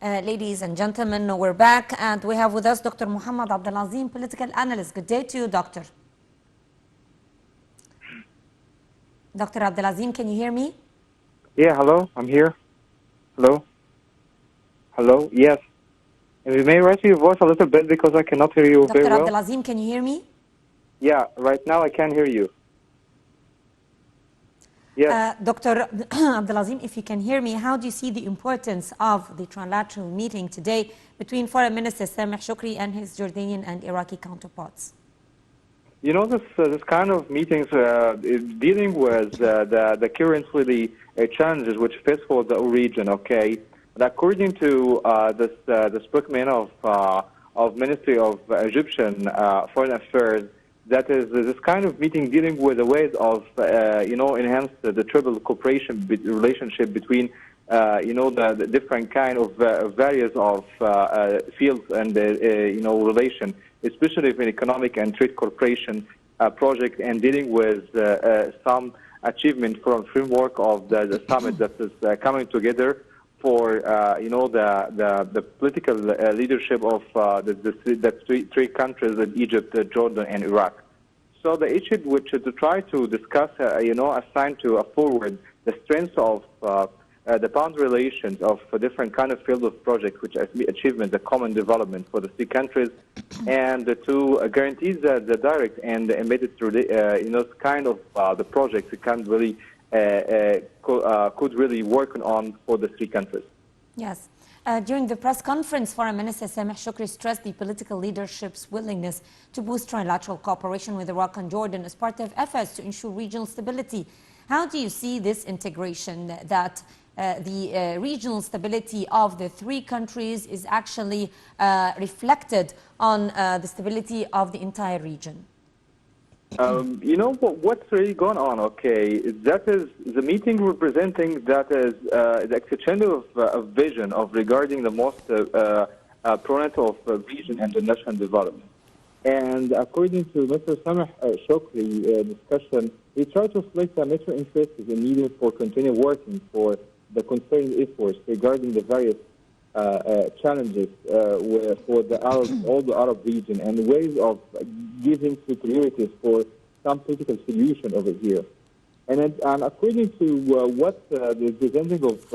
Ladies and gentlemen, we're back and we have with us Dr. Mohamed Abdel Azim, political analyst. Good day to you, Doctor. Dr. Abdel Azim, can you hear me? Yeah, hello, I'm here. Hello? Hello? Yes. And you may raise your voice a little bit because I cannot hear you very Dr. well. Abdel Azim, can you hear me? Yeah, right now I can hear you. Yes. Dr. Abdel Azim, if you can hear me, how do you see the importance of the trilateral meeting today between Foreign Minister Sameh Shoukry and his Jordanian and Iraqi counterparts? You know, this kind of meetings is dealing with the currently challenges which face for the region, okay? And according to the spokesman of Ministry of Egyptian Foreign Affairs, that is this kind of meeting dealing with the ways of, enhance the triple cooperation relationship between, the different kind of various of fields and, relation, especially in economic and trade cooperation project, and dealing with some achievement from framework of the summit that is coming together for, the political leadership of the three countries in Egypt, Jordan, and Iraq. So the issue which to try to discuss, assign to forward the strengths of the bound relations of different kind of field of projects, which achievement the common development for the three countries, and to guarantee the direct and embedded, kind of the projects it can really could really work on for the three countries. Yes. During the press conference, Foreign Minister Sameh Shoukry stressed the political leadership's willingness to boost trilateral cooperation with Iraq and Jordan as part of efforts to ensure regional stability. How do you see this integration, that the regional stability of the three countries is actually reflected on the stability of the entire region? What's really going on, okay, that is the meeting representing that is the exchange of vision of regarding the most prominent of region and the national development. And according to Mr. Sameh Shoukry discussion, we try to reflect the major interests in needed for continued working for the concerned efforts regarding the various challenges for all the Arab region, and ways of giving priorities for some political solution over here. And according to what the presenting of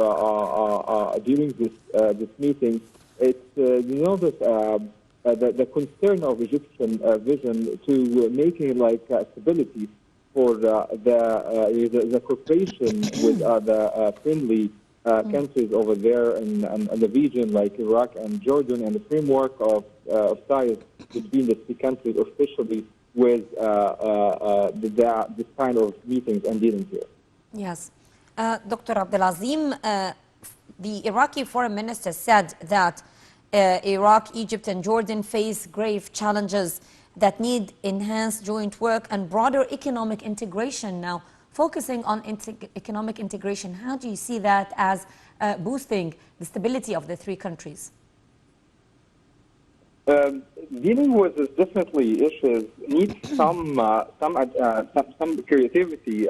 during this meeting, it's that the concern of Egyptian vision to making like stability for the cooperation with the friendly countries over there in the region like Iraq and Jordan, and the framework of ties between the three countries, especially with this kind of meetings and dealings here. Yes. Dr. Abdel Azim, the Iraqi foreign minister said that Iraq, Egypt and Jordan face grave challenges that need enhanced joint work and broader economic integration. Now, focusing on economic integration, how do you see that as boosting the stability of the three countries? Dealing with this definitely issues needs some creativity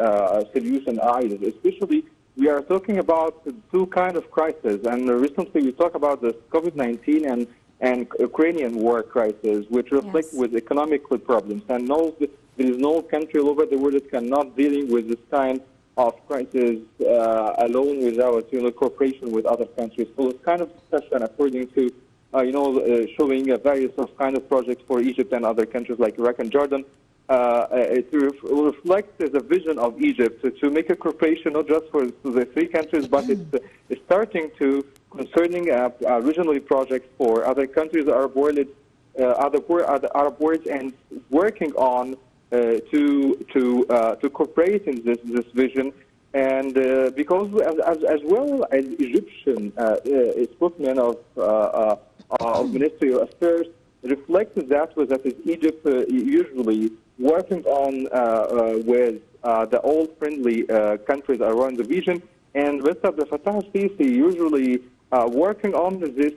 solution ideas. Especially, we are talking about two kind of crises, and recently we talked about the COVID-19 and Ukrainian war crisis, which reflect with economic problems. And there is no country all over the world that cannot dealing with this kind of crisis alone without cooperation with other countries. So this kind of discussion, according to showing various of kind of projects for Egypt and other countries like Iraq and Jordan, it reflects the vision of Egypt to make a cooperation not just for the three countries, but it's starting to concerning regionally projects for other countries, Arab world, other Arab worlds, and working on to cooperate in this vision. And because as well as Egyptian spokesman of Ministry of Affairs reflected that is Egypt usually working on with the old friendly countries around the region, and Mr. Abdel Fattah al-Sisi usually working on this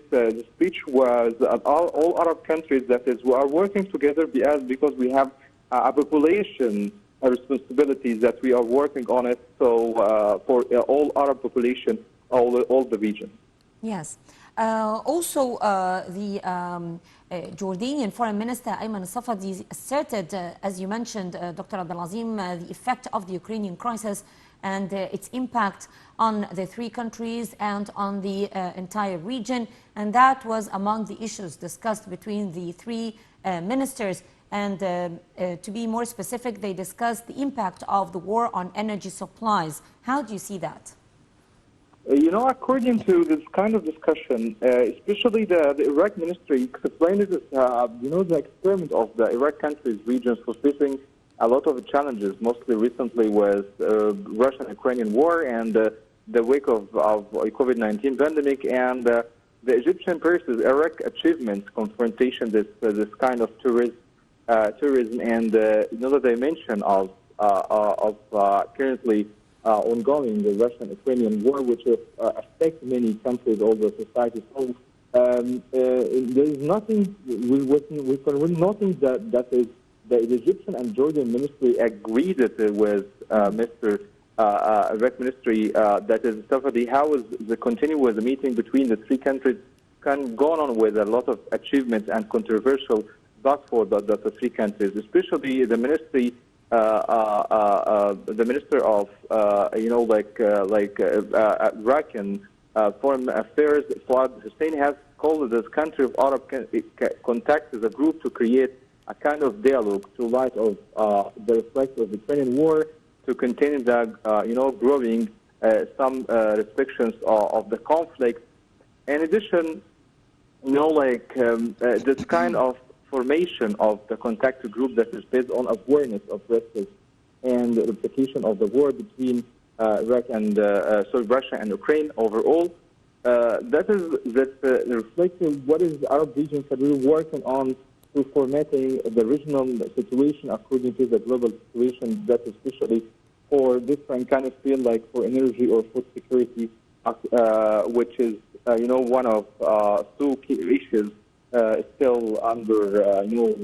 speech was all Arab countries that is we are working together because we have a population responsibilities that we are working on it. So for all Arab population, all the region. Yes. Jordanian Foreign Minister Ayman al-Safadi asserted, as you mentioned, Dr. Abdel Azim, the effect of the Ukrainian crisis and its impact on the three countries and on the entire region. And that was among the issues discussed between the three ministers. And to be more specific, they discussed the impact of the war on energy supplies. How do you see that? You know, according to this kind of discussion, especially the Iraq ministry explained it as, the experiment of the Iraq countries, regions for facing a lot of challenges, mostly recently with Russian-Ukrainian war and the wake of COVID-19 pandemic and the Egyptian versus Iraq achievements, confrontation, this kind of tourism and another dimension of currently ongoing the Russian-Ukrainian war, which affects many countries, all the societies. So there is nothing we can read nothing that is the Egyptian and Jordan ministry agreed with Mr. Iraq ministry that is Safadi. How is the continue with the meeting between the three countries can go on with a lot of achievements and controversial but for the three countries, especially the ministry. The minister of Iraqi Foreign Affairs, Fuad Hussein, has called this country of Arab contact as a group to create a kind of dialogue to light of the effects of the Ukrainian war, to continue the growing some restrictions of the conflict. In addition, this kind of formation of the contact group that is based on awareness of risks and the replication of the war between Russia and Ukraine overall. That reflecting what is the Arab region that we're working on to formatting the regional situation according to the global situation, that especially for different kind of field like for energy or food security, which is one of two key issues still under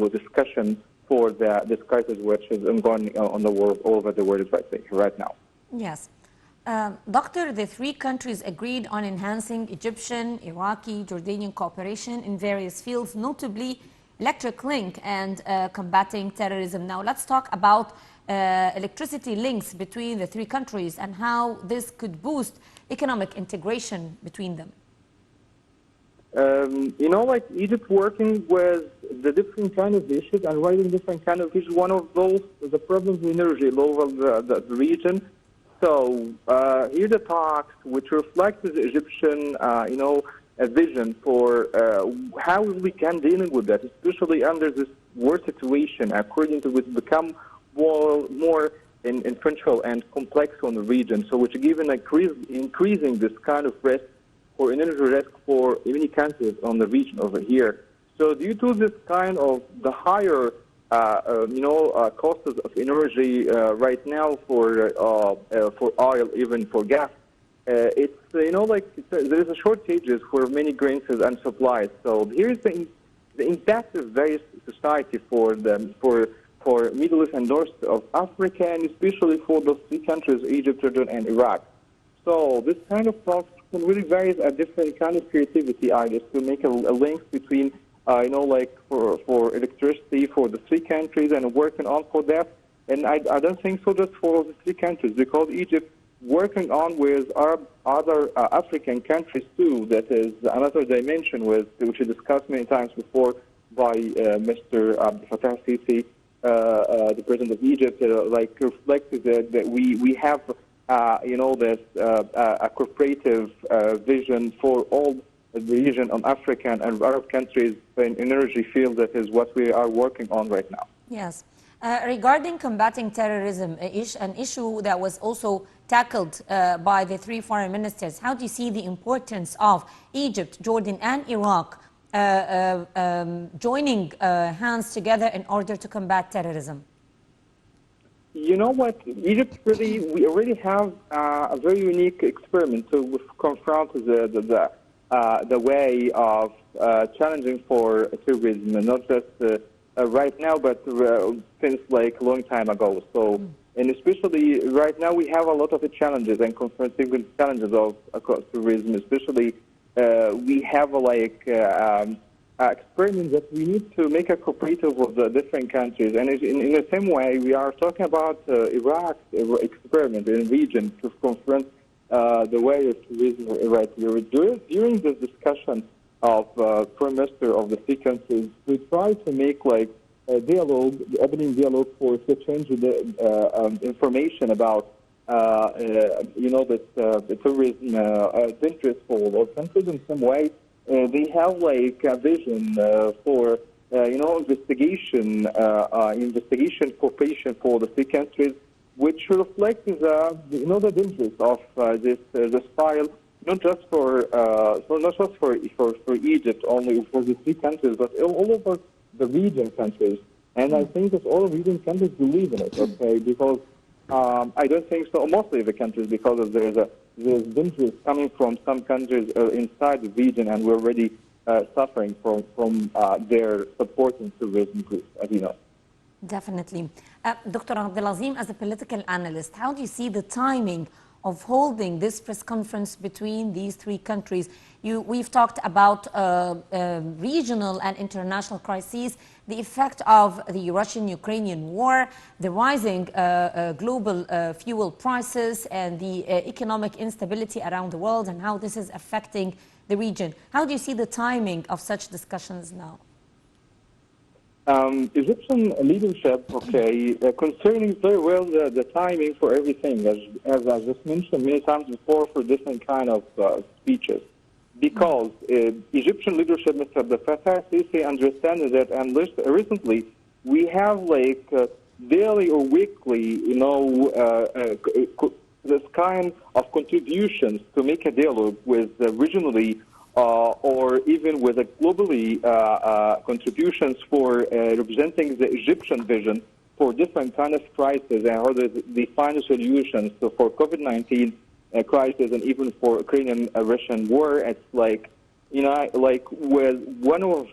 discussion for this crisis, which is ongoing on the world, all over the world right now. Yes. Doctor, the three countries agreed on enhancing Egyptian, Iraqi, Jordanian cooperation in various fields, notably electric link and combating terrorism. Now let's talk about electricity links between the three countries and how this could boost economic integration between them. Egypt working with the different kind of issues and writing different kind of issues. One of those is the problems with energy all over the region. So here the talks, which reflect the Egyptian, a vision for how we can deal with that, especially under this war situation, according to which become more influential and complex on the region. So which given increasing this kind of risk or energy risk for many countries on the region over here. So due to this kind of the higher, costs of energy right now for oil, even for gas, it's there is a shortages for many grains and supplies. So here's the impact of various society for Middle East and North of Africa, and especially for those three countries, Egypt, Jordan, and Iraq. So this kind of talks can really vary a different kind of creativity, I guess, to make a link between, for electricity for the three countries and working on for that. And I don't think so just for the three countries, because Egypt working on with other African countries too. That is another dimension which is discussed many times before by Mr. Abdel Fattah Sisi, the president of Egypt, reflected that we have this a cooperative vision for all the region of African and Arab countries in energy field. That is what we are working on right now. Yes. Regarding combating terrorism, an issue that was also tackled by the three foreign ministers, how do you see the importance of Egypt, Jordan, and Iraq joining hands together in order to combat terrorism? You know what? Egypt we already have a very unique experiment to confront the way of challenging for terrorism, and not just right now, but since a long time ago. So, and especially right now, we have a lot of challenges and confronting with challenges of terrorism, especially we have experiment that we need to make a cooperative with the different countries. And in the same way, we are talking about Iraq's experiment in the region to confront the way of tourism in Iraq. During this discussion of Prime Minister of the three countries, we try to make a dialogue, the opening dialogue for exchange the information about the tourism interest for all countries in some way. They have a vision for investigation cooperation for the three countries, which reflects the interest of this file, not just for Egypt only, for the three countries, but all over the region countries. And I think that all region countries believe in it, okay? Because I don't think so. Mostly the countries, because there's interest coming from some countries inside the region, and we're already suffering from their supporting tourism groups, as you know. Definitely. Dr. Abdel Azim, as a political analyst, how do you see the timing of holding this press conference between these three countries? We've talked about regional and international crises, the effect of the Russian-Ukrainian war, the rising global fuel prices, and the economic instability around the world, and how this is affecting the region. How do you see the timing of such discussions now? Egyptian leadership, concerning very well the timing for everything, as I just mentioned many times before, for different kind of speeches. Because Egyptian leadership, Mr. Abdel Fattah, understands that, and recently we have daily or weekly, this kind of contributions to make a dialogue with regionally or even with globally contributions for representing the Egyptian vision for different kind of crises and how they find solutions. So for COVID-19 crisis and even for Ukrainian-Russian war, it's with one of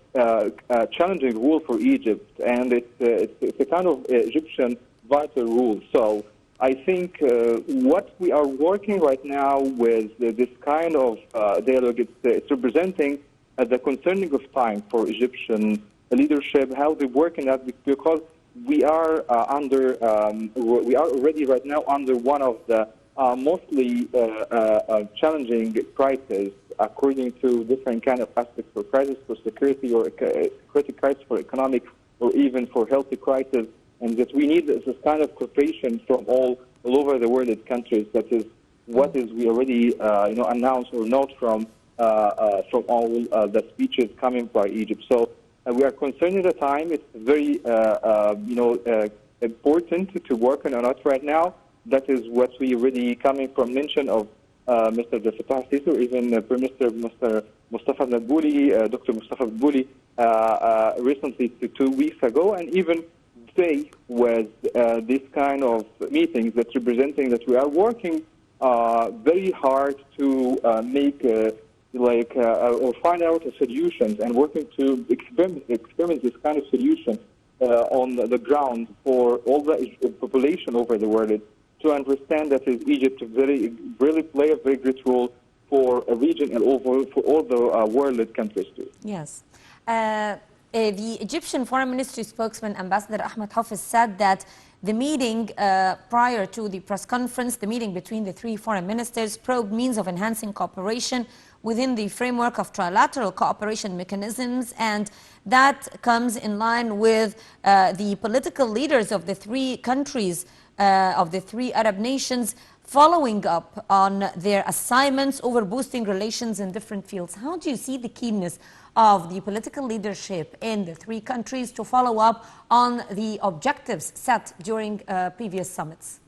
challenging rule for Egypt, and it's a kind of Egyptian vital rule. So I think what we are working right now with this kind of dialogue, it's representing the concerning of time for Egyptian leadership, how they work in that, because we are we are already right now under one of the mostly challenging crises according to different kind of aspects, for crisis for security or security crisis for economic or even for healthy crisis. And that we need this kind of cooperation from all over the world countries. That is what is we already announced or note from all the speeches coming by Egypt. So we are concerned at the time. It's very important to work on it right now. That is what we already coming from mention of Mr. Abdel Fattah al-Sisi, or even Prime Minister Mr. Mustafa al-Madbouli, Dr. Mustafa al-Madbouli, recently 2 weeks ago, and even today with this kind of meetings that's representing that we are working very hard to make or find out solutions and working to experiment this kind of solution on the ground for all the population over the world, to understand that Egypt really play a very great role for a region and for all the world countries too. Yes. The Egyptian Foreign Ministry spokesman, Ambassador Ahmed Hafiz, said that the meeting prior to the press conference, the meeting between the three foreign ministers, probed means of enhancing cooperation within the framework of trilateral cooperation mechanisms, and that comes in line with the political leaders of the three countries, of the three Arab nations, following up on their assignments over boosting relations in different fields. How do you see the keenness of the political leadership in the three countries to follow up on the objectives set during previous summits?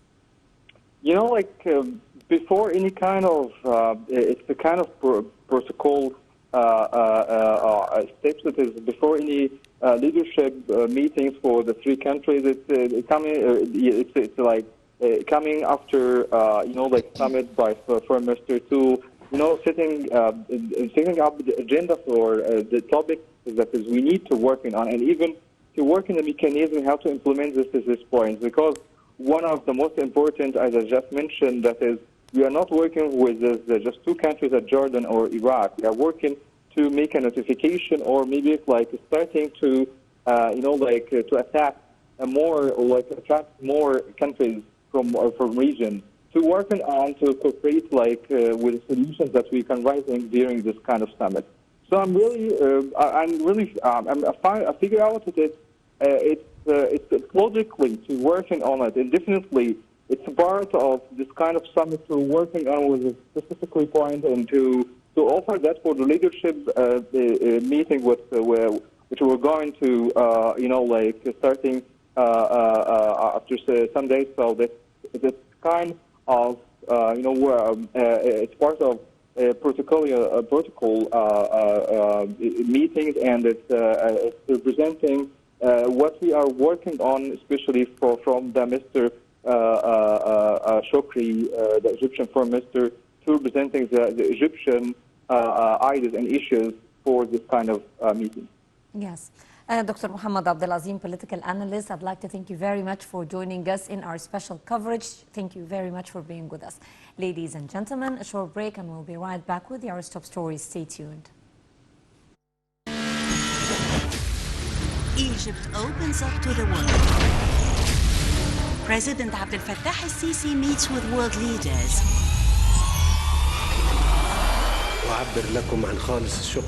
Before any kind of, it's the kind of protocol steps that is before any leadership meetings for the three countries. It's coming after summit by Foreign Minister to setting up the agenda for the topic that is we need to work on, and even to work in the mechanism how to implement this at this point. Because one of the most important, as I just mentioned, that is we are not working with just two countries, Jordan or Iraq. We are working to make a notification, or maybe it's like starting to, to attack more, or like attract more countries from region to working on to cooperate with solutions that we can raising during this kind of summit. So I figure out that it's logically to working on it, and definitely it's part of this kind of summit to working on with a specifically point, and to offer that for the leadership meeting which we're going to starting after some days. So that kind of it's part of protocol meetings, and it's representing what we are working on, especially from the Mr. Shokri, the Egyptian Foreign Minister, to representing the Egyptian ideas and issues for this kind of meeting. Yes. Dr. Mohamed Abdel, Azim, political analyst, I'd like to thank you very much for joining us in our special coverage. Thank you very much for being with us. Ladies and gentlemen, a short break and we'll be right back with your top stories. Stay tuned. Egypt opens up to the world. President Abdel al-Sisi meets with world leaders. وأعبر لكم عن خالص الشكر